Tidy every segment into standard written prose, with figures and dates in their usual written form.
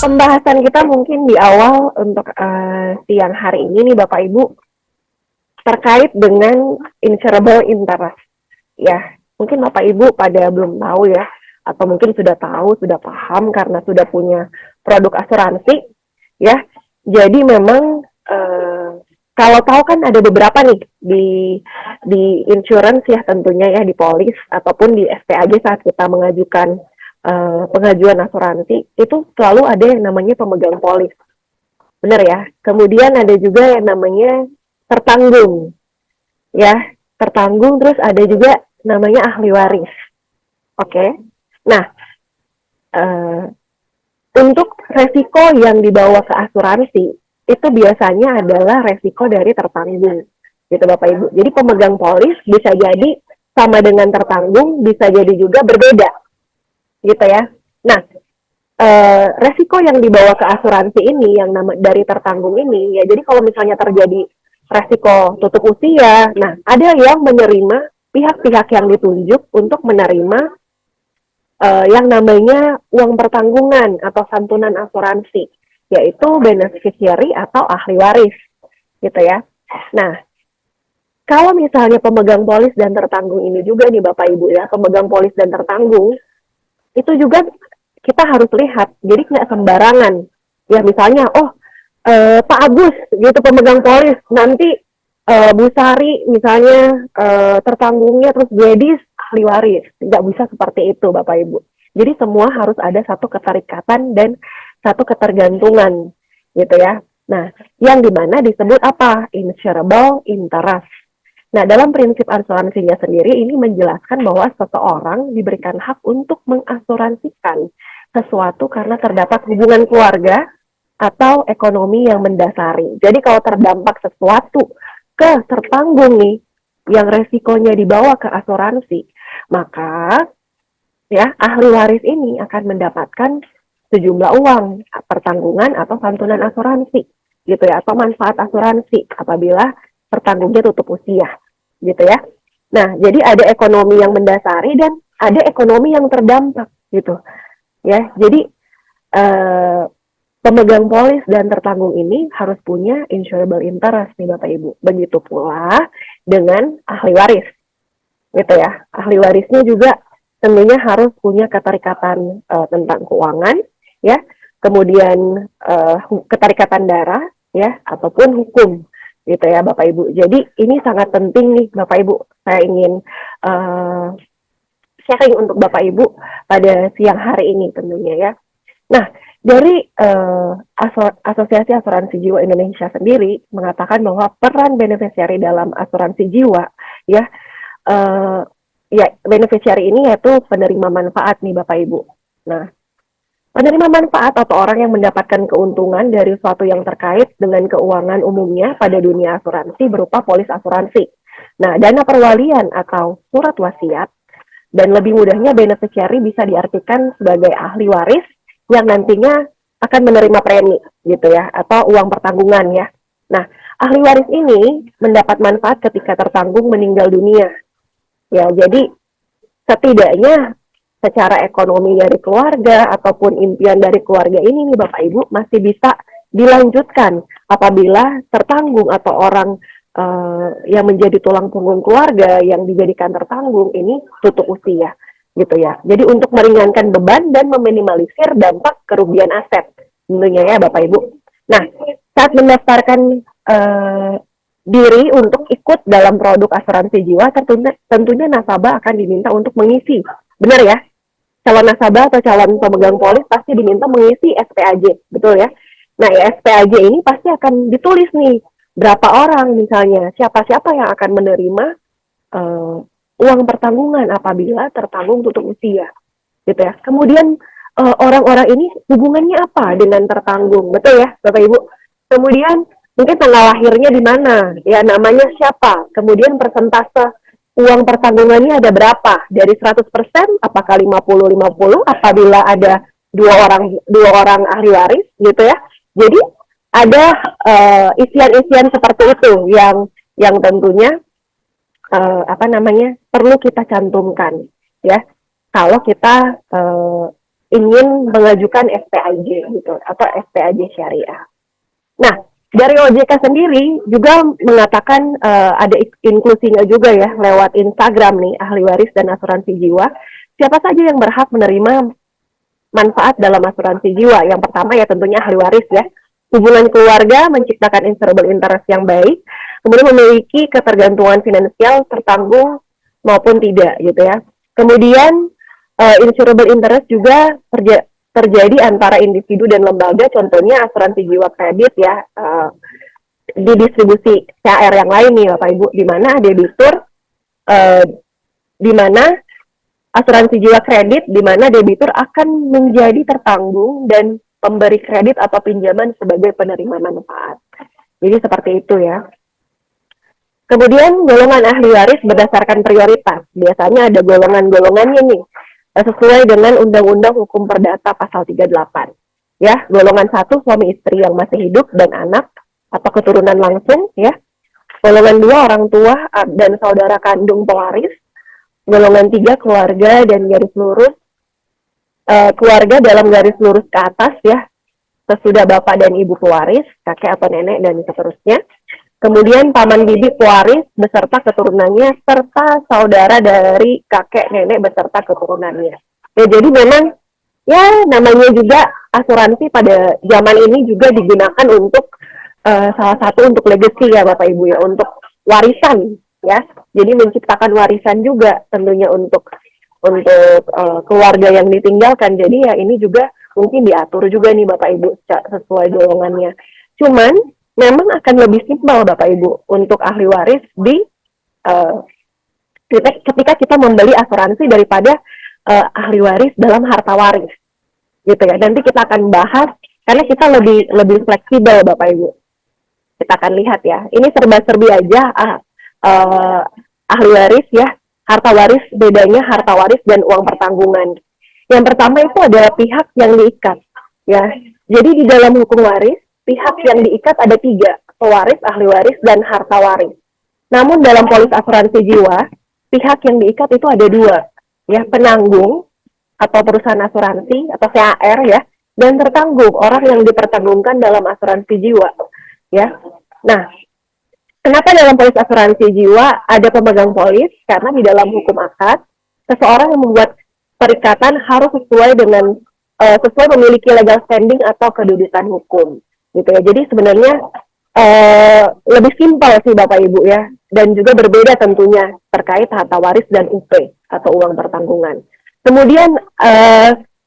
pembahasan kita mungkin di awal untuk siang hari ini nih Bapak Ibu terkait dengan insurable interest. Ya, mungkin Bapak Ibu pada belum tahu ya, atau mungkin sudah tahu, sudah paham karena sudah punya produk asuransi, ya. Jadi memang kalau tahu kan ada beberapa nih di insurance ya tentunya ya di polis ataupun di SPAJ saat kita mengajukan pengajuan asuransi itu selalu ada yang namanya pemegang polis, benar ya. Kemudian ada juga yang namanya tertanggung, ya tertanggung. Terus ada juga namanya ahli waris. Oke. Nah, uh, untuk resiko yang dibawa ke asuransi itu biasanya adalah resiko dari tertanggung, gitu Bapak Ibu. Jadi pemegang polis bisa jadi sama dengan tertanggung, bisa jadi juga berbeda, gitu ya. Nah, resiko yang dibawa ke asuransi ini yang dari tertanggung ini ya, jadi kalau misalnya terjadi resiko tutup usia, nah ada yang menerima, pihak-pihak yang ditunjuk untuk menerima yang namanya uang pertanggungan atau santunan asuransi, yaitu beneficiary atau ahli waris, gitu ya. Nah, kalau misalnya pemegang polis dan tertanggung ini juga nih Bapak Ibu ya, pemegang polis dan tertanggung, itu juga kita harus lihat, jadi nggak sembarangan. Ya misalnya, Pak Agus gitu pemegang polis, nanti Bu Sari misalnya tertanggungnya terus Gladys ahli waris, nggak bisa seperti itu Bapak Ibu. Jadi semua harus ada satu keterikatan dan satu ketergantungan gitu ya. Nah, yang dimana disebut apa? Insurable interest. Nah, dalam prinsip asuransinya sendiri ini menjelaskan bahwa seseorang diberikan hak untuk mengasuransikan sesuatu karena terdapat hubungan keluarga atau ekonomi yang mendasari. Jadi kalau terdampak sesuatu ke tertanggung nih yang resikonya dibawa ke asuransi, maka ya ahli waris ini akan mendapatkan sejumlah uang pertanggungan atau santunan asuransi gitu ya, atau manfaat asuransi apabila tertanggungnya tutup usia gitu ya. Nah, jadi ada ekonomi yang mendasari dan ada ekonomi yang terdampak gitu ya. Jadi eh, pemegang polis dan tertanggung ini harus punya insurable interest nih Bapak Ibu. Begitu pula dengan ahli waris gitu ya. Ahli warisnya juga tentunya harus punya keterikatan tentang keuangan ya. Kemudian keterikatan darah ya ataupun hukum gitu ya Bapak Ibu. Jadi ini sangat penting nih Bapak Ibu. Saya ingin sharing untuk Bapak Ibu pada siang hari ini tentunya ya. Nah, dari Asosiasi Asuransi Jiwa Indonesia sendiri mengatakan bahwa peran beneficiary dalam asuransi jiwa ya ya beneficiary ini yaitu penerima manfaat nih Bapak Ibu. Nah, penerima manfaat atau orang yang mendapatkan keuntungan dari suatu yang terkait dengan keuangan umumnya pada dunia asuransi berupa polis asuransi. Nah, dana perwalian atau surat wasiat dan lebih mudahnya beneficiary bisa diartikan sebagai ahli waris yang nantinya akan menerima premi gitu ya atau uang pertanggungan ya. Nah, ahli waris ini mendapat manfaat ketika tertanggung meninggal dunia. Ya, jadi setidaknya secara ekonomi dari keluarga ataupun impian dari keluarga ini nih Bapak Ibu masih bisa dilanjutkan apabila tertanggung atau orang yang menjadi tulang punggung keluarga yang dijadikan tertanggung ini tutup usia gitu ya. Jadi untuk meringankan beban dan meminimalisir dampak kerugian aset tentunya ya Bapak Ibu. Nah, saat mendaftarkan diri untuk ikut dalam produk asuransi jiwa, tentunya nasabah akan diminta untuk mengisi. Benar ya? Calon nasabah atau calon pemegang polis pasti diminta mengisi SPAJ, betul ya? Nah, ya, SPAJ ini pasti akan ditulis nih, berapa orang misalnya, siapa-siapa yang akan menerima uang pertanggungan apabila tertanggung tutup usia, gitu ya. Kemudian orang-orang ini hubungannya apa dengan tertanggung, betul ya, Bapak Ibu? Kemudian mungkin tanggal lahirnya di mana, ya namanya siapa, kemudian persentase uang pertanggungannya ada berapa, dari 100%, apakah 50-50, apabila ada dua orang ahli waris, gitu ya. Jadi ada isian-isian seperti itu yang tentunya perlu kita cantumkan, ya. Kalau kita ingin mengajukan SPAJ gitu atau SPAJ syariah. Nah, dari OJK sendiri juga mengatakan ada inklusinya juga ya lewat Instagram nih, ahli waris dan asuransi jiwa. Siapa saja yang berhak menerima manfaat dalam asuransi jiwa? Yang pertama ya tentunya ahli waris ya. Hubungan keluarga menciptakan insurable interest yang baik, kemudian memiliki ketergantungan finansial tertanggung maupun tidak gitu ya. Kemudian insurable interest juga terjadi antara individu dan lembaga, contohnya asuransi jiwa kredit ya, di distribusi CR yang lain nih Bapak Ibu, di mana debitur, di mana asuransi jiwa kredit, di mana debitur akan menjadi tertanggung dan pemberi kredit atau pinjaman sebagai penerima manfaat. Jadi seperti itu ya. Kemudian golongan ahli waris berdasarkan prioritas. Biasanya ada golongan-golongannya nih, sesuai dengan Undang-Undang Hukum Perdata Pasal 38. Ya, golongan 1 suami istri yang masih hidup dan anak atau keturunan langsung ya. Golongan 2 orang tua dan saudara kandung pewaris. Golongan 3 keluarga dan garis lurus, keluarga dalam garis lurus ke atas ya, sesudah bapak dan ibu pewaris, kakek atau nenek dan seterusnya. Kemudian paman bibi pewaris beserta keturunannya, serta saudara dari kakek nenek beserta keturunannya. Ya, jadi memang ya namanya juga asuransi pada zaman ini juga digunakan untuk salah satu untuk legacy ya Bapak Ibu ya, untuk warisan ya. Jadi menciptakan warisan juga tentunya untuk keluarga yang ditinggalkan. Jadi ya ini juga mungkin diatur juga nih Bapak Ibu sesuai golongannya. Cuman memang akan lebih simpel Bapak Ibu untuk ahli waris di ketika kita membeli asuransi daripada ahli waris dalam harta waris gitu ya. Nanti kita akan bahas karena kita lebih fleksibel Bapak Ibu. Kita akan lihat ya. Ini serba-serbi aja ahli waris ya. Harta waris, bedanya harta waris dan uang pertanggungan. Yang pertama itu adalah pihak yang diikat ya. Jadi di dalam hukum waris pihak yang diikat ada 3, pewaris, ahli waris, dan harta waris. Namun dalam polis asuransi jiwa, pihak yang diikat itu ada 2, ya, penanggung atau perusahaan asuransi atau CAR ya, dan tertanggung orang yang dipertanggungkan dalam asuransi jiwa, ya. Nah, kenapa dalam polis asuransi jiwa ada pemegang polis? Karena di dalam hukum akad, seseorang yang membuat perikatan harus sesuai dengan sesuai memiliki legal standing atau kedudukan hukum. Gitu ya. Jadi sebenarnya lebih simpel sih Bapak Ibu ya, dan juga berbeda tentunya terkait harta waris dan UP atau uang pertanggungan. Kemudian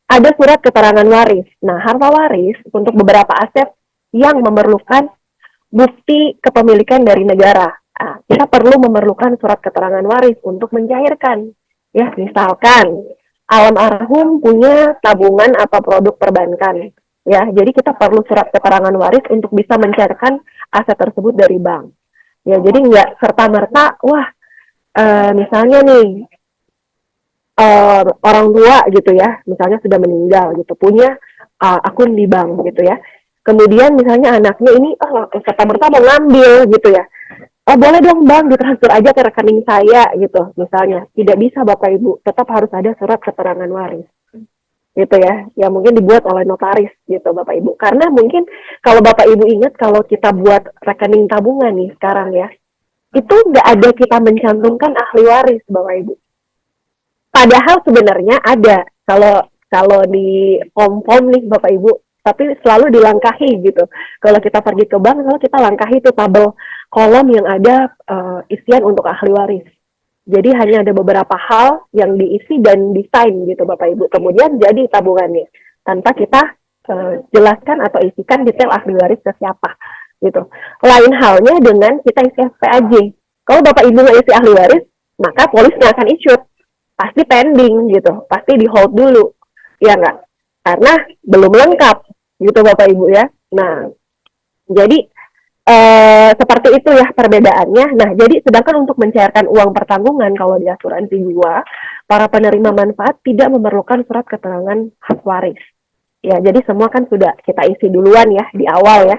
ada surat keterangan waris. Nah, harta waris untuk beberapa aset yang memerlukan bukti kepemilikan dari negara. Nah, kita perlu memerlukan surat keterangan waris untuk mencairkan. Ya, misalkan almarhum punya tabungan atau produk perbankan. Ya, jadi kita perlu surat keterangan waris untuk bisa mencairkan aset tersebut dari bank. Ya, jadi nggak serta-merta, wah, misalnya nih, orang tua gitu ya, misalnya sudah meninggal gitu, punya akun di bank gitu ya. Kemudian misalnya anaknya ini, serta-merta mau ngambil gitu ya. Boleh dong bang, ditransfer aja ke rekening saya gitu, misalnya. Tidak bisa Bapak Ibu, tetap harus ada surat keterangan waris. Gitu ya, yang mungkin dibuat oleh notaris gitu Bapak Ibu. Karena mungkin kalau Bapak Ibu ingat kalau kita buat rekening tabungan nih sekarang ya, itu nggak ada kita mencantumkan ahli waris Bapak Ibu. Padahal sebenarnya ada kalau di form nih Bapak Ibu, tapi selalu dilangkahi gitu. Kalau kita pergi ke bank, kalau kita langkahi itu tabel kolom yang ada isian untuk ahli waris. Jadi hanya ada beberapa hal yang diisi dan desain gitu Bapak Ibu. Kemudian jadi tabungannya tanpa kita jelaskan atau isikan detail ahli waris ke siapa gitu. Lain halnya dengan kita isi SPAJ. Kalau Bapak Ibu nggak isi ahli waris, maka polis nggak akan issued. Pasti pending gitu, pasti di hold dulu. Ya nggak? Karena belum lengkap gitu Bapak Ibu ya. Nah, jadi seperti itu ya perbedaannya. Nah, jadi sedangkan untuk mencairkan uang pertanggungan kalau di asuransi jiwa, para penerima manfaat tidak memerlukan surat keterangan hak waris. Ya, jadi semua kan sudah kita isi duluan ya di awal ya.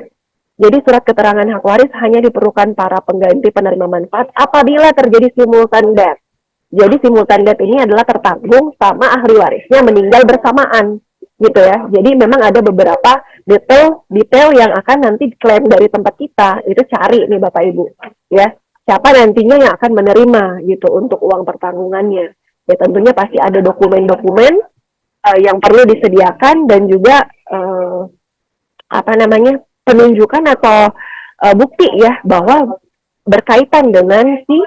Jadi surat keterangan hak waris hanya diperlukan para pengganti penerima manfaat apabila terjadi simultan death. Jadi simultan death ini adalah tertanggung sama ahli warisnya meninggal bersamaan gitu ya. Jadi memang ada beberapa detail yang akan nanti diklaim dari tempat kita, itu cari nih Bapak Ibu, ya. Siapa nantinya yang akan menerima gitu untuk uang pertanggungannya. Ya tentunya pasti ada dokumen-dokumen yang perlu disediakan dan juga apa namanya penunjukan atau bukti ya bahwa berkaitan dengan si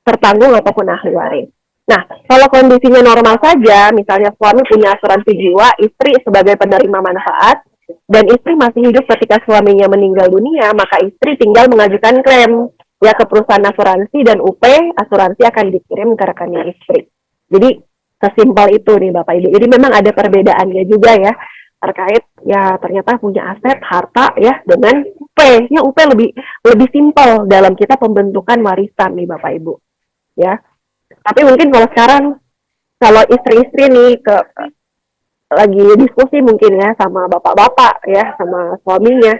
tertanggung ataupun ahli waris. Nah, kalau kondisinya normal saja, misalnya suami punya asuransi jiwa, istri sebagai penerima manfaat, dan istri masih hidup ketika suaminya meninggal dunia, maka istri tinggal mengajukan klaim ya ke perusahaan asuransi dan UP asuransi akan dikirim ke rekannya istri. Jadi sesimpel itu nih Bapak Ibu. Jadi memang ada perbedaannya juga ya terkait ya ternyata punya aset harta ya dengan UP. Ya UP lebih lebih simpel dalam kita pembentukan warisan nih Bapak Ibu ya. Tapi mungkin kalau sekarang kalau istri-istri nih lagi diskusi mungkin ya sama bapak-bapak ya sama suaminya,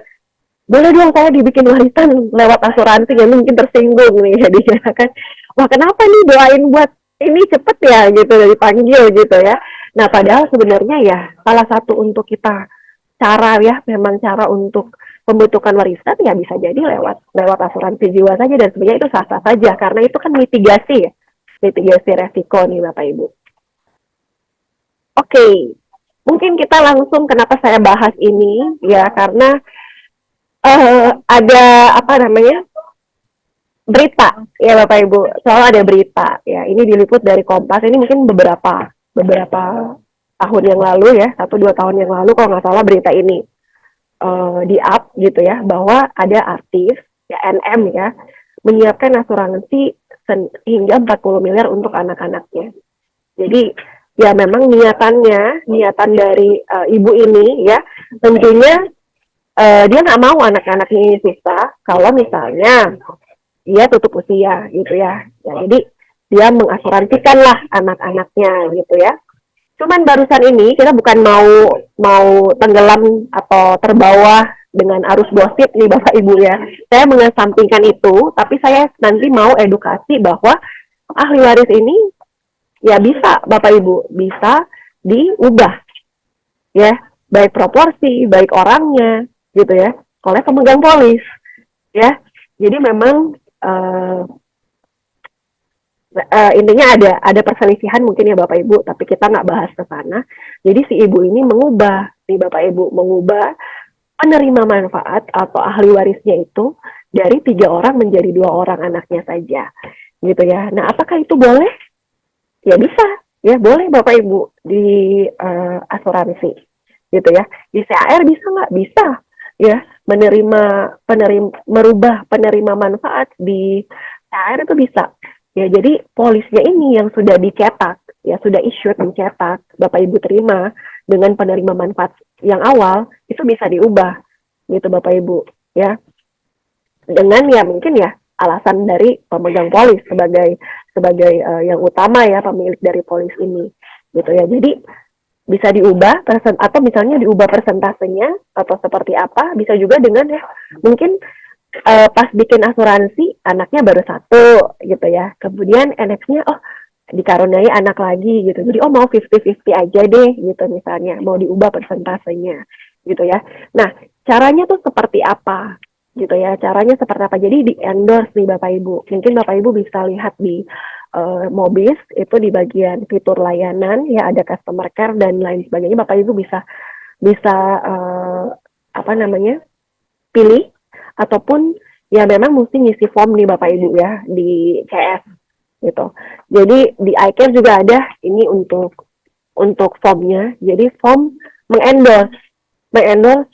boleh dong saya dibikin warisan lewat asuransi ya mungkin tersinggung nih jadinya kan. Wah kenapa nih doain buat ini cepet ya gitu dari panggil gitu ya. Nah padahal sebenarnya ya salah satu untuk kita cara ya memang cara untuk pembentukan warisan ya bisa jadi lewat asuransi jiwa saja dan sebenarnya itu sah-sah saja karena itu kan mitigasi ya mitigasi resiko nih Bapak Ibu. Oke, mungkin kita langsung kenapa saya bahas ini ya karena ada apa namanya berita ya Bapak Ibu soal ada berita ya ini diliput dari Kompas ini mungkin beberapa tahun yang lalu ya 1-2 tahun yang lalu kalau nggak salah berita ini di up gitu ya bahwa ada artis ya NM ya menyiapkan asuransi hingga 40 miliar untuk anak-anaknya. Jadi ya memang niatan dari ibu ini ya tentunya dia nggak mau anak-anaknya ini susah kalau misalnya dia tutup usia gitu ya. Ya jadi dia mengasuransikan lah anak-anaknya gitu ya. Cuman barusan ini kita bukan mau tenggelam atau terbawa dengan arus gosip nih Bapak Ibu ya. Saya mengesampingkan itu, tapi saya nanti mau edukasi bahwa ahli waris ini ya bisa Bapak Ibu bisa diubah ya, baik proporsi, baik orangnya gitu ya, oleh pemegang polis ya. Jadi memang intinya ada perselisihan mungkin ya Bapak Ibu, tapi kita nggak bahas ke sana. Jadi si ibu ini mengubah, nih Bapak Ibu, mengubah penerima manfaat atau ahli warisnya itu dari 3 orang menjadi 2 orang anaknya saja, gitu ya. Nah, apakah itu boleh? Ya bisa, ya boleh Bapak Ibu di asuransi, gitu ya. Di CAR bisa nggak? Bisa, ya. Merubah penerima manfaat di CAR itu bisa. Ya, jadi polisnya ini yang sudah dicetak, ya sudah issued dicetak, Bapak Ibu terima dengan penerima manfaat yang awal itu bisa diubah, gitu Bapak Ibu, ya. Dengan ya mungkin ya alasan dari pemegang polis sebagai yang utama ya pemilik dari polis ini, gitu ya. Jadi bisa diubah atau misalnya diubah persentasenya atau seperti apa, bisa juga dengan ya mungkin pas bikin asuransi anaknya baru 1 gitu ya kemudian anaknya dikaruniai anak lagi gitu jadi mau 50-50 aja deh gitu misalnya mau diubah persentasenya gitu ya. Nah caranya tuh seperti apa gitu ya caranya seperti apa jadi di endorse nih Bapak Ibu mungkin Bapak Ibu bisa lihat di Mobis itu di bagian fitur layanan ya ada customer care dan lain sebagainya Bapak Ibu bisa apa namanya pilih ataupun ya memang mesti ngisi form nih Bapak Ibu ya di CS gitu. Jadi di iCare juga ada ini untuk formnya. Jadi form mengendorse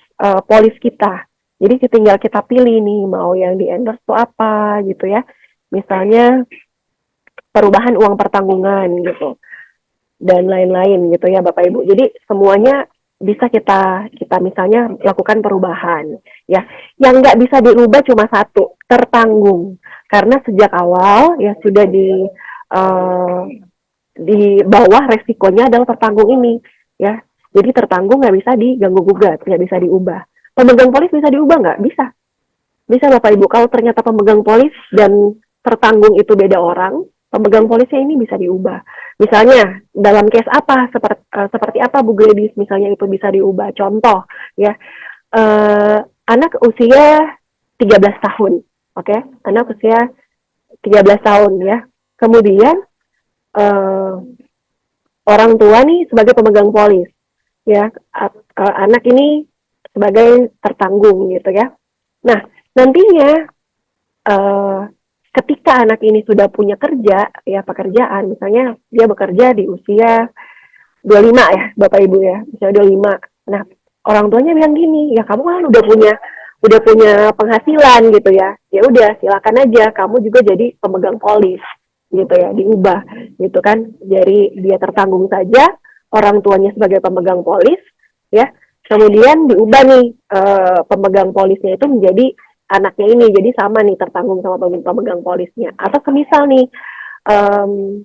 polis kita. Jadi tinggal kita pilih nih mau yang di endorse itu apa gitu ya. Misalnya perubahan uang pertanggungan gitu dan lain-lain gitu ya Bapak Ibu. Jadi semuanya bisa kita misalnya lakukan perubahan ya yang nggak bisa dirubah cuma satu tertanggung karena sejak awal ya sudah di bawah resikonya adalah tertanggung ini ya jadi tertanggung nggak bisa diganggu gugat nggak bisa diubah pemegang polis bisa diubah nggak bisa Bapak Ibu kalau ternyata pemegang polis dan tertanggung itu beda orang pemegang polisnya ini bisa diubah. Misalnya dalam case apa, seperti apa Bu Gladys, misalnya itu bisa diubah. Contoh ya, anak usia 13 tahun, oke, anak usia 13 tahun ya. Kemudian eh, orang tua nih sebagai pemegang polis ya, anak ini sebagai tertanggung gitu ya. Nah, nantinya eh, ketika anak ini sudah punya kerja ya, pekerjaan, misalnya dia bekerja di usia 25 ya Bapak Ibu ya, usia 25. Nah, orang tuanya bilang gini, ya kamu kan udah punya penghasilan gitu ya. Ya udah silakan aja kamu juga jadi pemegang polis gitu ya, diubah gitu kan. Jadi dia tertanggung saja, orang tuanya sebagai pemegang polis ya. Kemudian diubah nih, pemegang polisnya itu menjadi anaknya ini, jadi sama nih tertanggung sama pemegang polisnya. Atau semisal nih, um,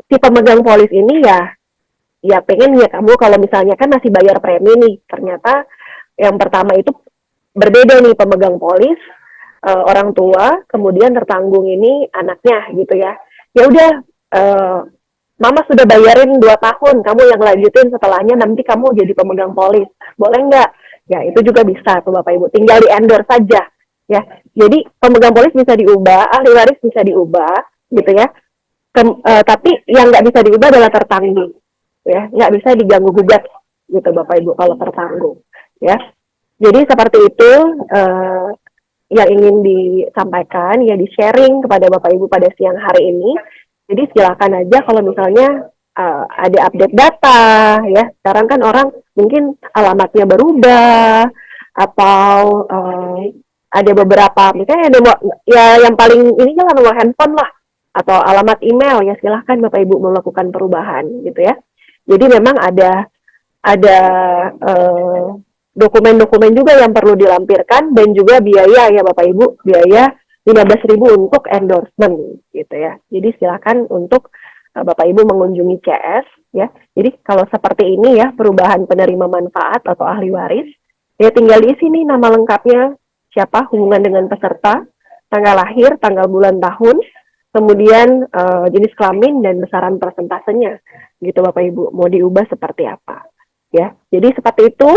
si pemegang polis ini ya pengen ya kamu kalau misalnya kan masih bayar premi nih, ternyata yang pertama itu berbeda nih pemegang polis, orang tua, kemudian tertanggung ini anaknya gitu ya. Ya udah, mama sudah bayarin 2 tahun, kamu yang lanjutin setelahnya nanti kamu jadi pemegang polis, boleh nggak? Ya itu juga bisa tuh Bapak Ibu, tinggal di endorse saja ya. Jadi pemegang polis bisa diubah, ahli waris bisa diubah gitu ya. Tapi yang nggak bisa diubah adalah tertanggung ya, nggak bisa diganggu gugat gitu Bapak Ibu kalau tertanggung ya. Jadi seperti itu, yang ingin disampaikan ya, di sharing kepada Bapak Ibu pada siang hari ini. Jadi silakan aja kalau misalnya ada update data ya. Sekarang kan orang mungkin alamatnya berubah atau ada beberapa misalnya ada ya yang paling ini kan nomor handphone lah atau alamat email, ya silahkan Bapak Ibu melakukan perubahan gitu ya. Jadi memang ada dokumen-dokumen juga yang perlu dilampirkan dan juga biaya ya Bapak Ibu, biaya 15.000 untuk endorsement gitu ya. Jadi silakan untuk Bapak Ibu mengunjungi CS ya. Jadi kalau seperti ini ya, perubahan penerima manfaat atau ahli waris, ya tinggal diisi nih nama lengkapnya, siapa, hubungan dengan peserta, tanggal lahir, tanggal bulan tahun, kemudian jenis kelamin dan besaran persentasenya gitu Bapak Ibu, mau diubah seperti apa ya. Jadi seperti itu